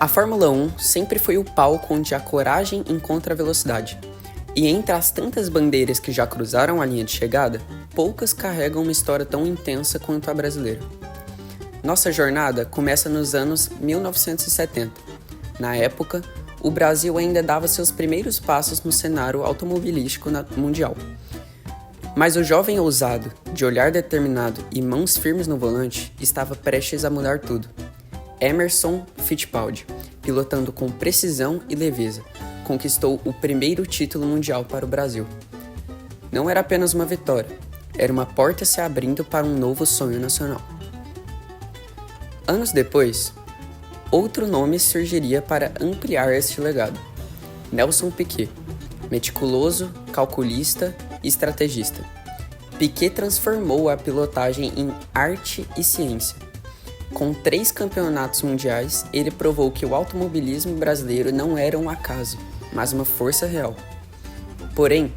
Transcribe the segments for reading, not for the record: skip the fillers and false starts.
A Fórmula 1 sempre foi o palco onde a coragem encontra a velocidade. E entre as tantas bandeiras que já cruzaram a linha de chegada, poucas carregam uma história tão intensa quanto a brasileira. Nossa jornada começa nos anos 1970. Na época, o Brasil ainda dava seus primeiros passos no cenário automobilístico mundial. Mas o jovem ousado, de olhar determinado e mãos firmes no volante, estava prestes a mudar tudo. Emerson Fittipaldi, pilotando com precisão e leveza, conquistou o primeiro título mundial para o Brasil. Não era apenas uma vitória, era uma porta se abrindo para um novo sonho nacional. Anos depois, outro nome surgiria para ampliar este legado: Nelson Piquet, meticuloso, calculista e estrategista. Piquet transformou a pilotagem em arte e ciência. Com 3 campeonatos mundiais, ele provou que o automobilismo brasileiro não era um acaso, mas uma força real. Porém,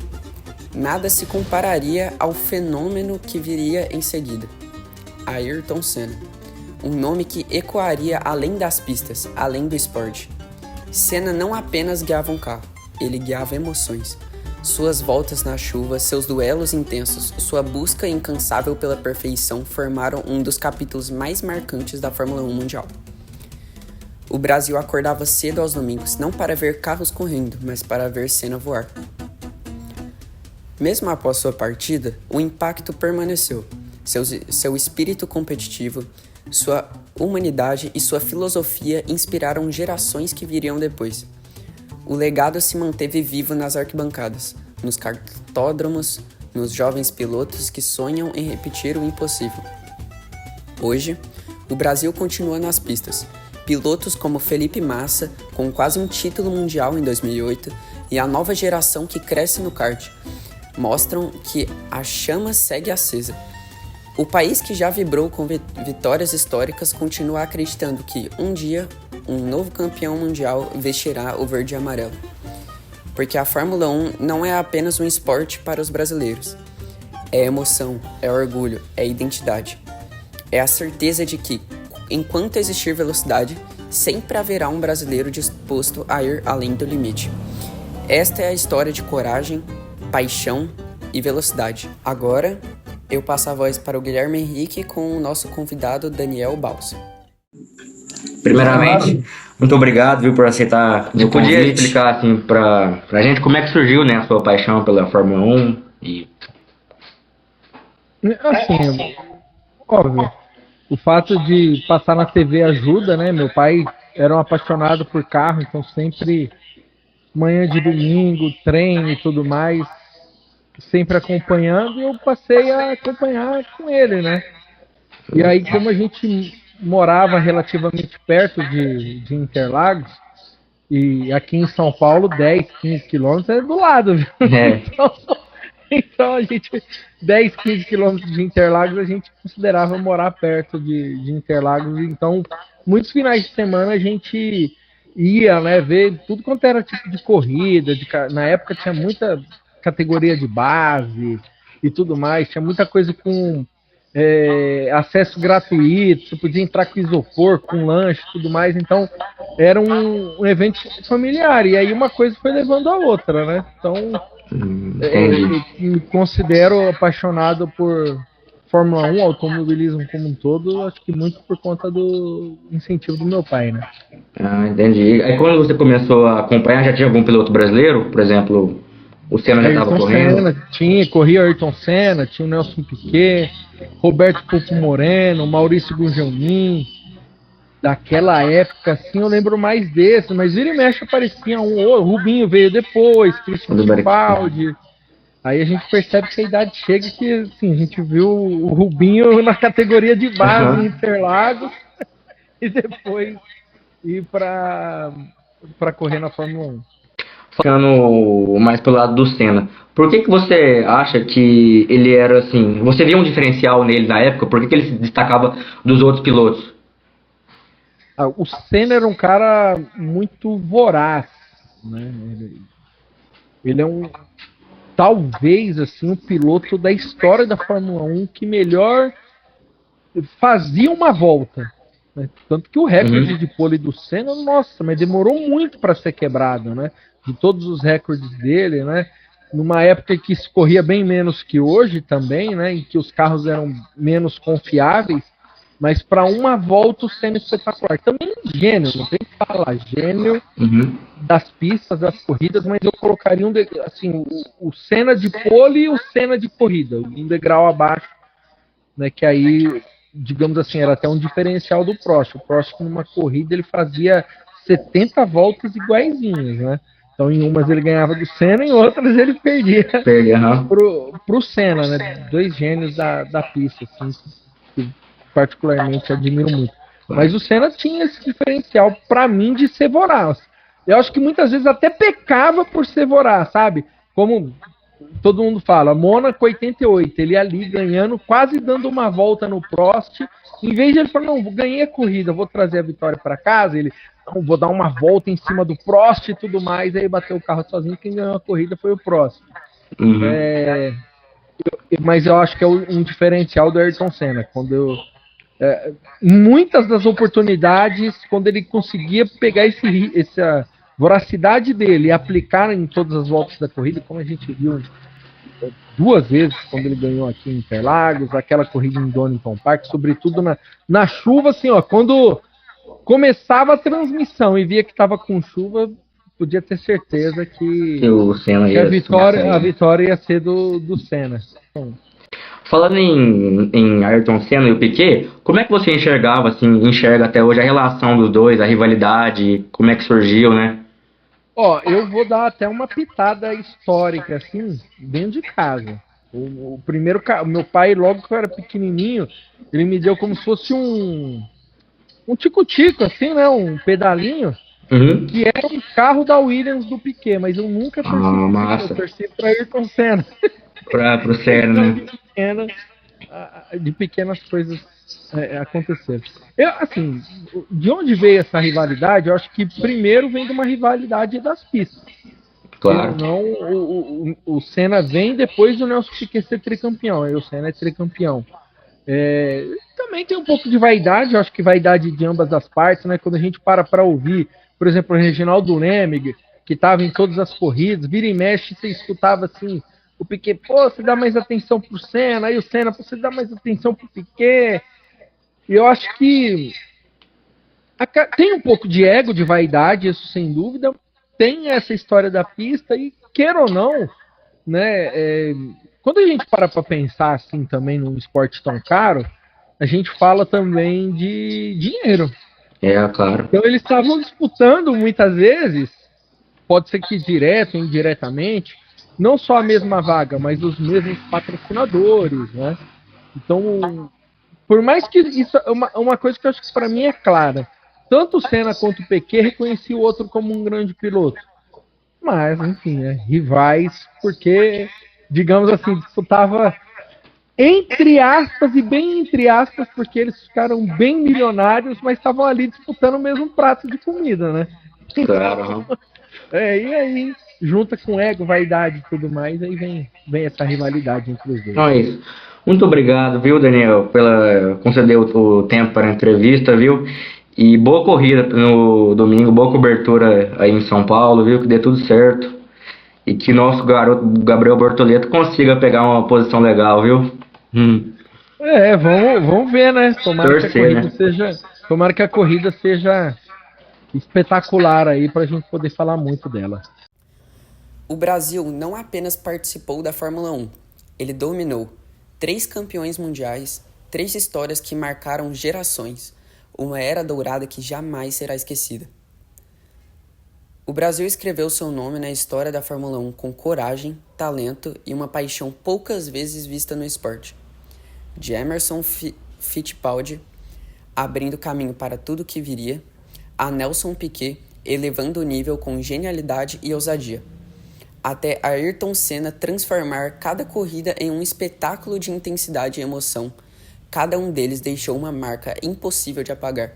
nada se compararia ao fenômeno que viria em seguida: Ayrton Senna. Um nome que ecoaria além das pistas, além do esporte. Senna não apenas guiava um carro, ele guiava emoções. Suas voltas na chuva, seus duelos intensos, sua busca incansável pela perfeição formaram um dos capítulos mais marcantes da Fórmula 1 mundial. O Brasil acordava cedo aos domingos, não para ver carros correndo, mas para ver Senna voar. Mesmo após sua partida, o impacto permaneceu. Seu espírito competitivo, sua humanidade e sua filosofia inspiraram gerações que viriam depois. O legado se manteve vivo nas arquibancadas, nos cartódromos, nos jovens pilotos que sonham em repetir o impossível. Hoje, o Brasil continua nas pistas. Pilotos como Felipe Massa, com quase um título mundial em 2008, e a nova geração que cresce no kart, mostram que a chama segue acesa. O país que já vibrou com vitórias históricas continua acreditando que, um dia, um novo campeão mundial vestirá o verde e amarelo. Porque a Fórmula 1 não é apenas um esporte para os brasileiros. É emoção, é orgulho, é identidade. É a certeza de que, enquanto existir velocidade, sempre haverá um brasileiro disposto a ir além do limite. Esta é a história de coragem, paixão e velocidade. Agora, eu passo a voz para o Guilherme Henrique com o nosso convidado Daniel Balsa. Primeiramente, muito obrigado, viu, por aceitar o convite. Podia explicar assim pra gente como é que surgiu, né, a sua paixão pela Fórmula 1 e... Assim, óbvio, o fato de passar na TV ajuda, né? Meu pai era um apaixonado por carro, então sempre manhã de domingo, treino e tudo mais, sempre acompanhando, e eu passei a acompanhar com ele, né? E aí, como a gente morava relativamente perto de Interlagos, e aqui em São Paulo, 10, 15 quilômetros é do lado, viu? É. Então a gente, 10, 15 quilômetros de Interlagos, a gente considerava morar perto de Interlagos. Então, muitos finais de semana a gente ia, né, ver tudo quanto era tipo de corrida. Na época tinha muita categoria de base e tudo mais, tinha muita coisa com acesso gratuito, você podia entrar com isopor, com lanche e tudo mais. Então, era um evento familiar. E aí uma coisa foi levando a outra, né? Então... me considero apaixonado por Fórmula 1, automobilismo como um todo, acho que muito por conta do incentivo do meu pai, né? Ah, entendi. Aí quando você começou a acompanhar, já tinha algum piloto brasileiro? Por exemplo, o Senna já estava correndo? Corria Ayrton Senna, tinha o Nelson Piquet, Roberto Pupo Moreno, Maurício Gugelmin. Daquela época, assim, eu lembro mais desse, mas vira e mexe aparecia o Rubinho veio depois, Cristian Fittipaldi. Aí a gente percebe que a idade chega que, assim, a gente viu o Rubinho na categoria de base em Interlagos e depois ir para correr na Fórmula 1. Ficando mais pelo lado do Senna, por que você acha que ele era assim? Você via um diferencial nele na época? Por que ele se destacava dos outros pilotos? O Senna era um cara muito voraz, né? Ele é talvez assim, um piloto da história da Fórmula 1 que melhor fazia uma volta. né? Tanto que o recorde de pole do Senna, nossa, mas demorou muito para ser quebrado, né? De todos os recordes dele, né? Numa época que se corria bem menos que hoje também, né? Em que os carros eram menos confiáveis, mas para uma volta o Senna é espetacular. Também gênio, não tem que falar, gênio das pistas, das corridas, mas eu colocaria assim, o Senna de pole e o Senna de corrida, um degrau abaixo, né? Que aí, digamos assim, era até um diferencial do Prost. O Prost, numa corrida, ele fazia 70 voltas iguaizinhas, né? Então, em umas ele ganhava do Senna, em outras ele perdia pro Senna, né? Dois gênios da pista, assim, que particularmente admiro muito. Mas o Senna tinha esse diferencial, para mim, de ser voraz. Eu acho que muitas vezes até pecava por ser voraz, sabe? Como todo mundo fala, Mônaco 88, ele ali ganhando, quase dando uma volta no Prost. Em vez de ele falar, não, ganhei a corrida, vou trazer a vitória para casa, ele, não, vou dar uma volta em cima do Prost e tudo mais, aí bateu o carro sozinho, quem ganhou a corrida foi o Prost. Mas eu acho que é um diferencial do Ayrton Senna, quando muitas das oportunidades, quando ele conseguia pegar essa voracidade dele e aplicar em todas as voltas da corrida, como a gente viu 2 vezes quando ele ganhou aqui em Interlagos, aquela corrida em Donington Park, sobretudo na chuva, assim, ó, quando começava a transmissão e via que estava com chuva, podia ter certeza que a vitória ia ser do Senna. Falando em Ayrton Senna e o Piquet, como é que você enxerga até hoje a relação dos dois, a rivalidade, como é que surgiu, né? Ó, eu vou dar até uma pitada histórica, assim, dentro de casa. O primeiro carro, meu pai, logo que eu era pequenininho, ele me deu como se fosse um tico-tico, assim, né, um pedalinho, que era um carro da Williams do Piquet, mas eu nunca torci, eu torci pra Ayrton Senna. Pro Senna, né? De pequenas coisas aconteceram. Assim, de onde veio essa rivalidade? Eu acho que primeiro vem de uma rivalidade das pistas. Claro. Não, o Senna vem depois do Nelson Piquet ser tricampeão. Aí o Senna é tricampeão. Também tem um pouco de vaidade, eu acho que vaidade de ambas as partes, né? Quando a gente para ouvir, por exemplo, o Reginaldo Nemmig, que estava em todas as corridas, vira e mexe, você escutava assim, o Piquet, pô, você dá mais atenção pro Senna, aí o Senna, você dá mais atenção pro Piquet. E eu acho que tem um pouco de ego, de vaidade, isso sem dúvida. Tem essa história da pista e, queira ou não, né, quando a gente para pensar assim também num esporte tão caro, a gente fala também de dinheiro. Claro. Então eles estavam disputando muitas vezes, pode ser que direto ou indiretamente, não só a mesma vaga, mas os mesmos patrocinadores, né? Então, por mais que isso é uma coisa que eu acho que para mim é clara, tanto o Senna quanto o Piquet reconheciam o outro como um grande piloto. Mas, enfim, rivais, porque, digamos assim, disputava entre aspas e bem entre aspas, porque eles ficaram bem milionários, mas estavam ali disputando o mesmo prato de comida, né? Claro. E aí, junta com ego, vaidade e tudo mais, aí vem essa rivalidade entre os dois. Então é isso. Muito obrigado, viu, Daniel, pela conceder o tempo para a entrevista, viu? E boa corrida no domingo, boa cobertura aí em São Paulo, viu? Que dê tudo certo. E que nosso garoto Gabriel Bortoleto consiga pegar uma posição legal, viu? Vamos ver, né? Tomara que a corrida seja espetacular aí pra gente poder falar muito dela. O Brasil não apenas participou da Fórmula 1, ele dominou 3 campeões mundiais, 3 histórias que marcaram gerações, uma era dourada que jamais será esquecida. O Brasil escreveu seu nome na história da Fórmula 1 com coragem, talento e uma paixão poucas vezes vista no esporte. De Emerson Fittipaldi, abrindo caminho para tudo que viria, a Nelson Piquet, elevando o nível com genialidade e ousadia, até Ayrton Senna transformar cada corrida em um espetáculo de intensidade e emoção. Cada um deles deixou uma marca impossível de apagar.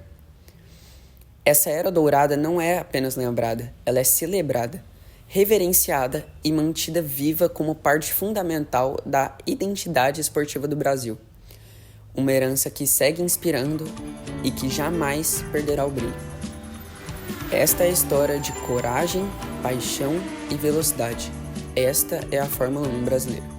Essa era dourada não é apenas lembrada, ela é celebrada, reverenciada e mantida viva como parte fundamental da identidade esportiva do Brasil. uma herança que segue inspirando e que jamais perderá o brilho. Esta é a história de coragem, paixão e velocidade. Esta é a Fórmula 1 brasileira.